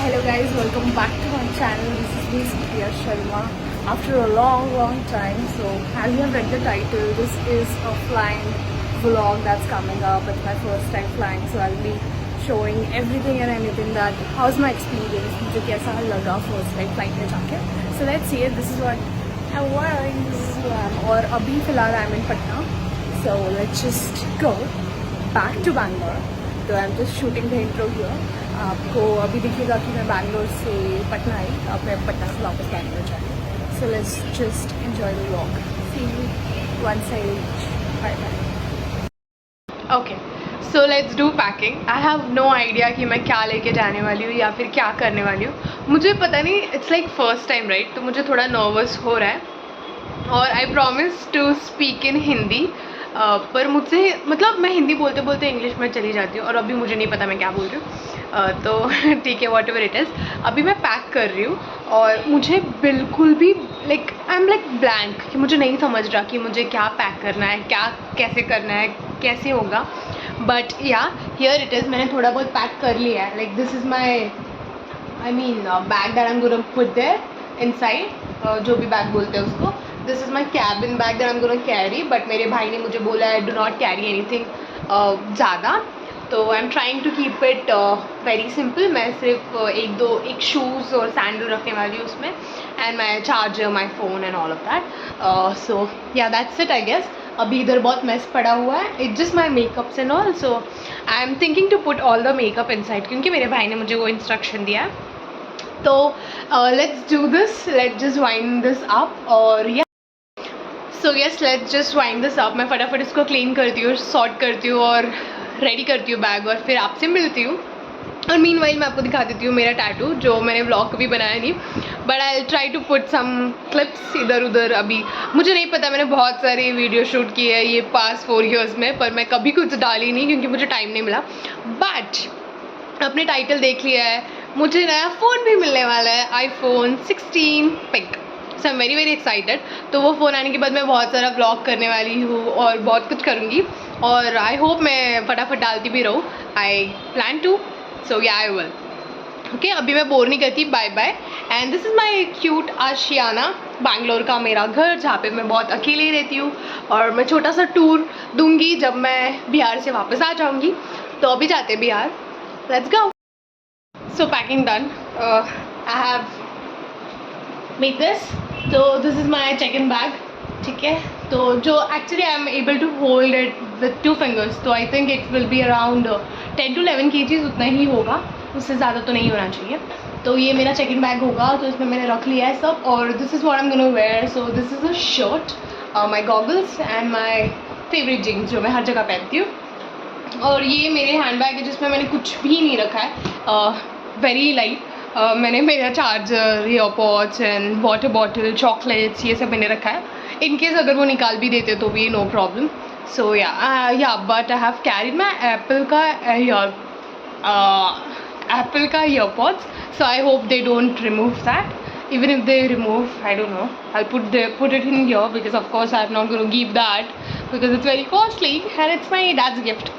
Hello guys, welcome back to my channel. This is me, Supriya Sharma. After a long time, so as you have read the title, this is a flying vlog that's coming up. It's my first time flying, so I'll be showing everything and anything that how's my experience, मुझे कैसा लगा first time flight में जाके. So let's see it. This is what I'm wearing. This is who I am. और अभी फिलहाल I'm in Patna. So let's just go back to Bangalore. तो I am just shooting the intro here. आपको अभी दिखेगा कि मैं बैंगलोर से पटना आई, अब मैं पटना से वापस बैंगलोर जाऊँगी. So let's just enjoy the walk. See you once I reach. Bye bye. Okay, so let's do packing. I have no idea कि मैं क्या लेके जाने वाली हूँ या फिर क्या करने वाली हूँ. मुझे पता नहीं. It's like first time right, तो मुझे थोड़ा नर्वस हो रहा है. और I promise to speak in Hindi. पर मुझसे मतलब मैं हिंदी बोलते बोलते इंग्लिश में चली जाती हूँ और अभी मुझे नहीं पता मैं क्या बोल रही हूँ. तो ठीक है, वॉट एवर इट इज़. अभी मैं पैक कर रही हूँ और मुझे बिल्कुल भी like I am like blank कि मुझे नहीं समझ रहा कि मुझे क्या पैक करना है, क्या कैसे करना है, कैसे होगा. बट या हियर इट इज़. मैंने थोड़ा बहुत पैक कर लिया है. Like this is my I mean bag that I am gonna put there inside. जो भी बैग बोलते हैं उसको. This is my cabin bag that I am gonna carry. But मेरे भाई ने मुझे बोला है डू नॉट कैरी एनीथिंग ज़्यादा. तो I am trying to keep it very simple. मैं सिर्फ एक शूज़ और सैंडल रखने वाली हूँ उसमें. And my charger, my phone and all of that. So yeah that's it I guess. अभी इधर बहुत मेस पड़ा हुआ है. It's just my makeups and all. So I am thinking to put all the makeup inside क्योंकि मेरे भाई ने मुझे वो इंस्ट्रक्शन दिया है. तो let's do this. Let's just wind this up. और या so yes, let's just wind this up. मैं फटाफट इसको क्लीन करती हूँ, सॉर्ट करती हूँ और रेडी करती हूँ बैग. और फिर आपसे मिलती हूँ. और मीनवाइल मैं आपको दिखा देती हूँ मेरा टैटू, जो मैंने व्लॉग कभी बनाया नहीं. But I try to put some clips इधर उधर. अभी मुझे नहीं पता, मैंने बहुत सारी वीडियो शूट की है ये पास्ट 4 years में, पर मैं कभी कुछ डाली नहीं क्योंकि मुझे टाइम नहीं मिला. बट अपने टाइटल देख लिया है, मुझे नया फ़ोन भी मिलने वाला है, iPhone 16 pink. So I am very excited. तो वो फ़ोन आने के बाद मैं बहुत सारा व्लॉग करने वाली हूँ और बहुत कुछ करूँगी. और आई होप मैं फटाफट डालती भी रहूँ. I plan to. सो या आई विल. ओके, अभी मैं बोर नहीं करती. Bye bye. And this is my cute आशियाना, बैंगलोर का मेरा घर जहाँ पे मैं बहुत अकेले रहती हूँ. और मैं छोटा सा टूर दूँगी जब मैं बिहार से वापस आ जाऊँगी. तो अभी जाते हैं Bihar. Let's go. So packing done. I have made this. तो this is my check in bag. ठीक है, तो जो actually I am able to hold it with 2 fingers. तो I think it will be around 10 to 11 kgs. उतना ही होगा, उससे ज़्यादा तो नहीं होना चाहिए. तो ये मेरा चेक इन बैग होगा. तो इसमें मैंने रख लिया है सब. और this is what I am gonna wear. So this is a shirt, my goggles and my favourite jeans जो मैं हर जगह पहनती हूँ. और ये मेरे हैंड बैग है जिसमें मैंने कुछ भी नहीं रखा है. Very light. मैंने मेरा charger, earpods and water bottle, chocolates, ये सब मैंने रखा है. इनकेस अगर वो निकाल भी देते तो भी no problem. So yeah but I have carried my Apple का earpods. So I hope they don't remove that. Even if they remove, I don't know, I'll put it in here because of course I'm not going to give that because it's very costly and it's my dad's gift.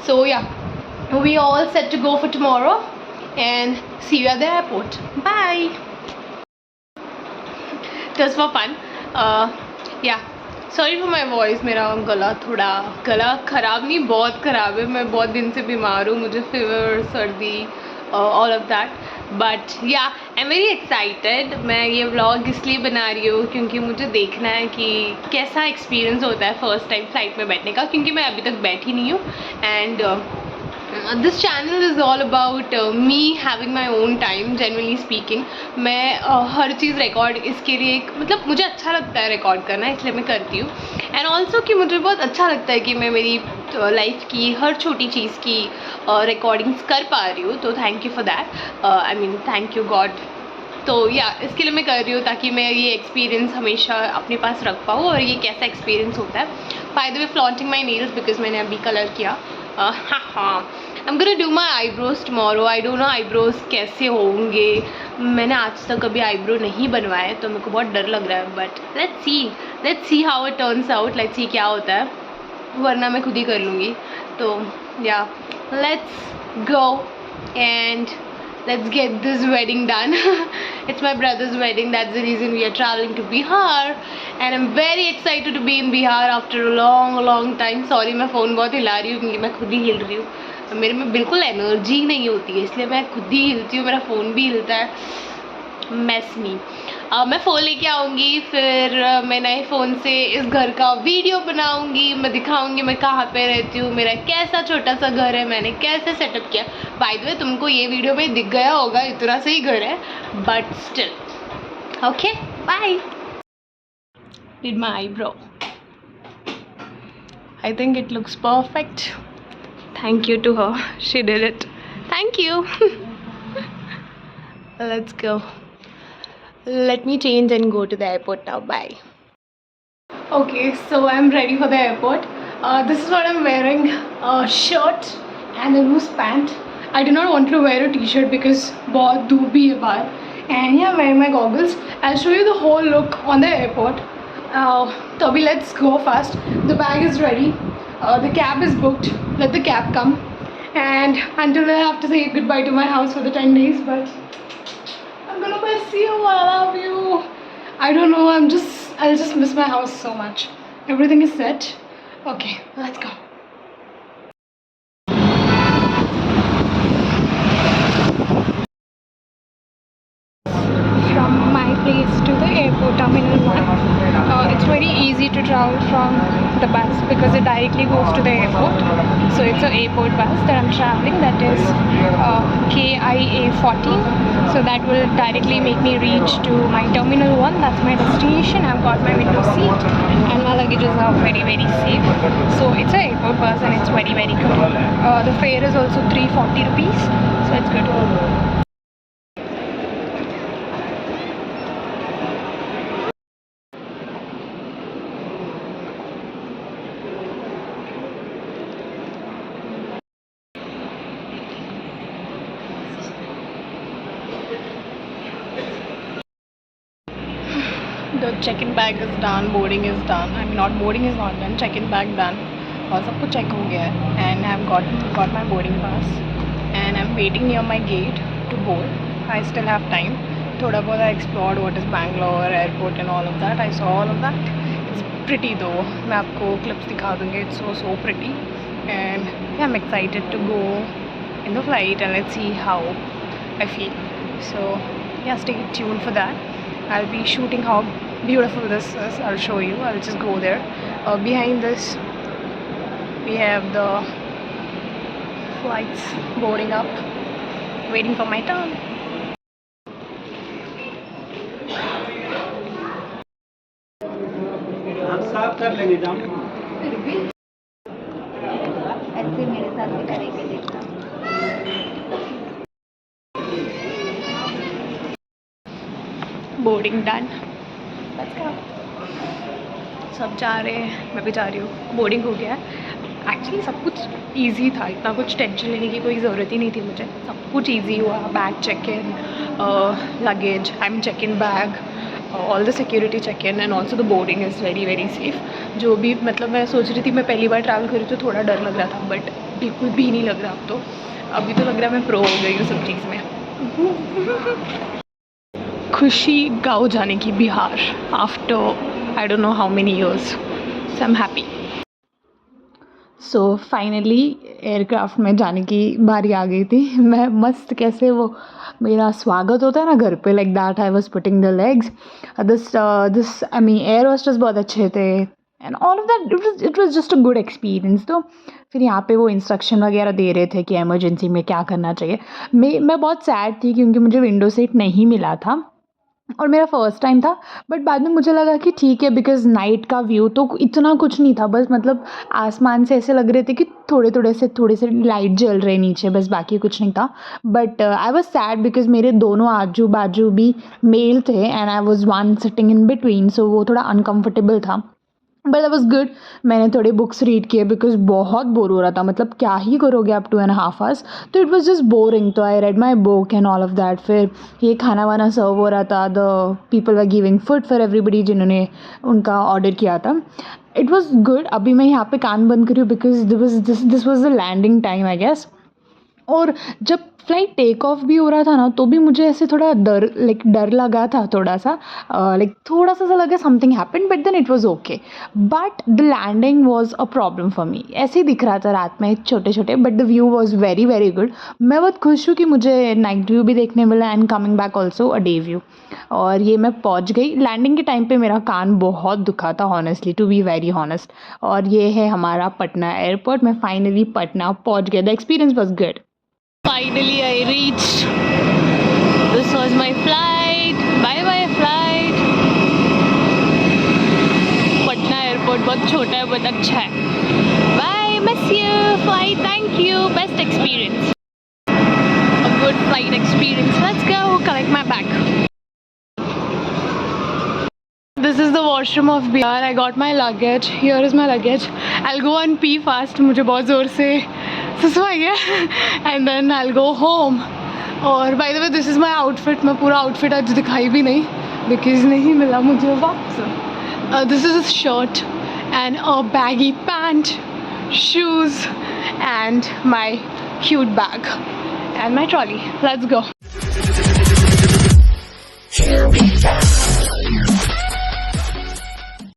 So yeah, we all set to go for tomorrow and see you at the airport. Bye. Just for fun. Yeah, sorry for my voice. मेरा गला ख़राब नहीं, बहुत ख़राब है. मैं बहुत दिन से बीमार हूँ. मुझे फीवर, सर्दी, all of that. बट या आई एम वेरी एक्साइटेड. मैं ये व्लॉग इसलिए बना रही हूँ क्योंकि मुझे देखना है कि कैसा एक्सपीरियंस होता है फर्स्ट टाइम फ्लाइट में बैठने का, क्योंकि मैं अभी तक बैठी नहीं हूँ. And this channel is all about me having my own time. Generally speaking मैं हर चीज़ रिकॉर्ड इसके लिए, मतलब मुझे अच्छा लगता है रिकॉर्ड करना, इसलिए मैं करती हूँ. एंड ऑल्सो कि मुझे बहुत अच्छा लगता है कि मैं मेरी लाइफ की हर छोटी चीज़ की रिकॉर्डिंग्स कर पा रही हूँ. तो thank you for that. I mean thank you God. तो या इसके लिए मैं कर रही हूँ ताकि मैं ये एक्सपीरियंस हमेशा अपने पास रख पाऊँ और ये कैसा एक्सपीरियंस होता है. By the way, flaunting my nails because मैंने अभी कलर किया. हाँ, आई am gonna do my eyebrows tomorrow. I don't know eyebrows कैसे होंगे. मैंने आज तक कभी आईब्रो नहीं बनवाए तो मेरे को बहुत डर लग रहा है. But let's see how it turns out. Let's see क्या होता है, वरना मैं खुद ही कर लूँगी. तो या let's go and let's get this wedding done. It's my brother's wedding, that's the reason we are traveling to Bihar, and I'm very excited to be in Bihar after a long time. Sorry मैं phone बहुत हिला रही हूँ क्योंकि मैं खुद ही हिल रही हूँ, मेरे में बिल्कुल एनर्जी नहीं होती है इसलिए मैं खुद ही हिलती हूँ, मेरा फ़ोन भी हिलता है, मैस मी। मैं फ़ोन लेके आऊँगी, फिर मैं नए फ़ोन से इस घर का वीडियो बनाऊँगी, मैं दिखाऊँगी मैं कहाँ पे रहती हूँ, मेरा कैसा छोटा सा घर है, मैंने कैसे सेटअप किया। बाय द वे तुमको ये वीडियो में दिख गया होगा, इतना सही घर है, but still okay bye. Did my eyebrow, I think it looks perfect. Thank you to her, she did it. Thank you. Let's go. Let me change and go to the airport now. Bye. Okay, so I'm ready for the airport. This is what I'm wearing, a shirt and a loose pant. I did not want to wear a t-shirt because बहुत धूप भी है बाहर. And yeah, I'm wearing my goggles. I'll show you the whole look on the airport. Toby, let's go fast. The bag is ready. The cab is booked. Let the cab come. And until I have to say goodbye to my house for the 10 days, but I'm gonna miss you. I love you. I don't know. I'll just miss my house so much. Everything is set. Okay, let's go. From my place to the airport terminal 1. It's very easy to travel from the bus because it directly goes to the airport. So it's an airport bus that I'm traveling, that is KIA 14. So that will directly make me reach to my terminal 1. That's my destination. I've got my window seat and my luggages are very safe. So it's an airport bus and it's very good. The fare is also 340 rupees. So it's good. The check-in bag is done, boarding is done. I mean, not boarding is not done, check-in bag done. और सब कुछ check हो गया है. And I've got my boarding pass. And I'm waiting near my gate to board. I still have time. थोड़ा बहुत I explored what is Bangalore airport and all of that. I saw all of that. It's pretty though. मैं आपको clips दिखा दूँगी. It's so pretty. And yeah, I'm excited to go in the flight and let's see how I feel. So yeah, stay tuned for that. I'll be shooting how beautiful this is. I'll show you. I'll just go there. Behind this we have the flights boarding up, waiting for my turn. साफ कर लेंगे जाम ऐसे मेरे साथ भी करेंगे देखना. Boarding done. सब जा रहे हैं, मैं भी जा रही हूँ. बोर्डिंग हो गया है. एक्चुअली सब कुछ इजी था, इतना कुछ टेंशन लेने की कोई ज़रूरत ही नहीं थी मुझे. सब कुछ इजी हुआ. Bag check in, luggage, I mean check in bag, all the security check in and also the boarding is very safe. जो भी मतलब मैं सोच रही थी, मैं पहली बार ट्रैवल करी तो थोड़ा डर लग रहा था, बट बिल्कुल भी नहीं लग रहा. अब तो अभी तो लग रहा है मैं प्रो हो गई हूँ सब चीज़ में. खुशी गाँव जाने की Bihar after I don't know how many years. So I am happy. So finally aircraft में जाने की बारी आ गई थी. मैं मस्त कैसे वो मेरा स्वागत होता है ना घर पे, like that I was putting the legs. This I mean air hostess बहुत अच्छे थे and all of that. It was just a good experience. तो फिर यहाँ पे वो इंस्ट्रक्शन वगैरह दे रहे थे कि इमरजेंसी में क्या करना चाहिए. मैं बहुत सैड थी क्योंकि मुझे विंडो सीट नहीं मिला था और मेरा फर्स्ट टाइम था. बट बाद में मुझे लगा कि ठीक है, बिकॉज नाइट का व्यू तो इतना कुछ नहीं था. बस मतलब आसमान से ऐसे लग रहे थे कि थोड़े से लाइट जल रहे नीचे, बस बाकी कुछ नहीं था. But I was sad because मेरे दोनों आजू बाजू भी मेल थे and I was one sitting in between, so वो थोड़ा अनकम्फर्टेबल था. But that was good. मैंने थोड़े बुक्स रीड किए बिकॉज बहुत बोर हो रहा था. मतलब क्या ही करोगे आप 2.5 hours. तो इट वॉज जस्ट बोरिंग. तो I read my book and all of that. फिर ये खाना वाना सर्व हो रहा था. The people were giving food for everybody जिन्होंने उनका ऑर्डर किया था. It was good. अभी मैं यहाँ पे कान बंद करी हूँ because this was the landing time I guess. और जब फ्लाइट टेक ऑफ भी हो रहा था ना, तो भी मुझे ऐसे थोड़ा डर लगा था थोड़ा सा, थोड़ा सा लगा something happen, but then it was okay. But the landing was a problem for me. ऐसे ही दिख रहा था रात में छोटे छोटे, but the view was very very good. मैं बहुत खुश हूँ कि मुझे नाइट व्यू भी देखने मिला and coming back also a day view. और ये मैं पहुँच गई। लैंडिंग के टाइम पे मेरा कान बहुत दुखा था honestly, to be very honest. और ये है हमारा पटना एयरपोर्ट। मैं फाइनली पटना पहुँच गया। The experience was good. Finally, I reached. This was my flight. Bye bye flight. Patna airport बहुत छोटा है, बहुत अच्छा है. Bye, miss you. Flight, thank you. Best experience. A good flight experience. Let's go collect my bag. This is the washroom of BR. I got my luggage. Here is my luggage. I'll go and pee fast. मुझे बहुत ज़ोर से सुसु आ गया. And then I'll go home. और by the way, this is my outfit. मैं पूरा outfit आज दिखाई भी नहीं because नहीं मिला मुझे वक्त. This is a shirt and a baggy pant, shoes, and my cute bag and my trolley. Let's go.